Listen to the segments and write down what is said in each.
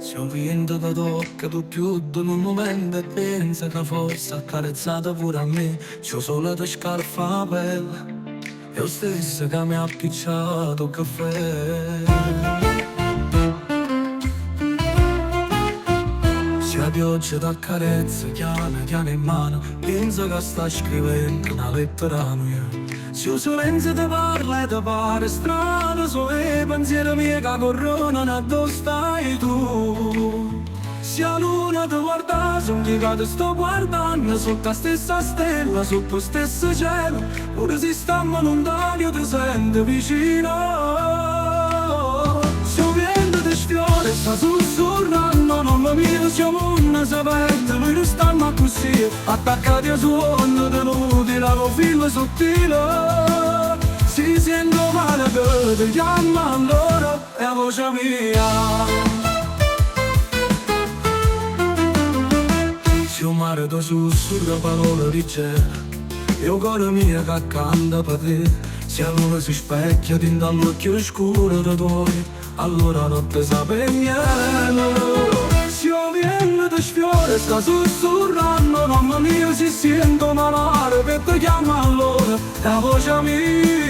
Se un vento ti tocca tu più di un momento e pensa che forse accarezzata pure a me, c'ho solo ti scalfa la pelle. Io stesso che mi ha picciato caffè. Se la pioggia t'accarezza, chiama in mano, penso che sta scrivendo una lettera mia. Se il silenzio ti parla e ti pare strano, sono i pensieri miei che corrono dove stai tu. Se la luna ti guarda, sono io che ti sto guardando, sotto la stessa stella, sotto lo stesso cielo. Pure se stiamo lontani io ti sento vicino. Se un vento ti sfiora e sta sussurrando, non mi miro, siamo una sapente, noi non stiamo così, attaccati a suono tenuti da un filo sottile. Si sento male che ti chiama allora, è la voce mia. Se un mare ti sussurra parole di cielo, e il cuore mio che canta per te. Se la luna si specchia dentro all'occhio scuro dei tuoi, allora notte sape miele. Se il vento ti sfiora e sta sussurrando, mamma mia si sento malare per ti chiama allora, è la voce mia.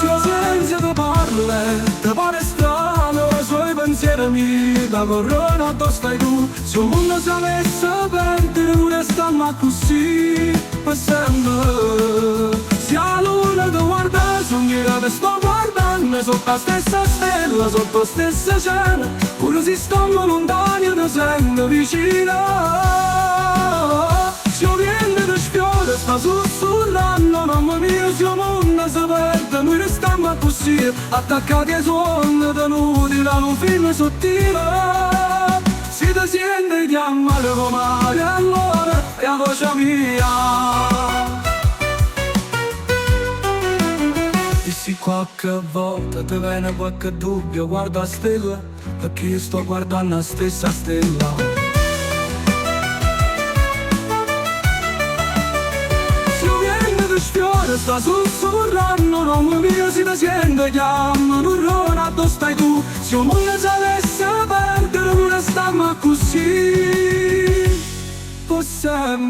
Se il silenzio ti parla, ti pare strano, i suoi pensieri miei da corrono dove stai tu. Se il mondo si avesse perdere, non restiamo così per sempre. Se la luna ti guarda, sono io che ti sto guardando, sotto la stessa stella, sotto lo stesso cielo. Pure se stiamo lontani io ti sento vicino. Se il vento ti sfiora sta sussurrando, mamma mia siamo una si perde, noi restiamo così, attaccati ai suoni tenuti da un filo sottile. Se ti senti chiamare come allora è la voce mia. E se qualche volta ti viene qualche dubbio, guarda la stella, perché io sto guardando la stessa stella. Sfiora sta sussurrando, non mi mio si ti sente chiama, non rona dove stai tu. Se il mondo si avesse perdere, non restiamo così per sempre.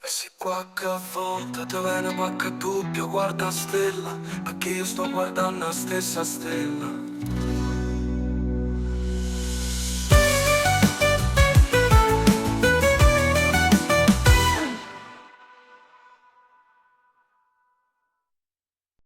E se qualche volta ti viene qualche dubbio, guarda la stella, perché io sto guardando la stessa stella.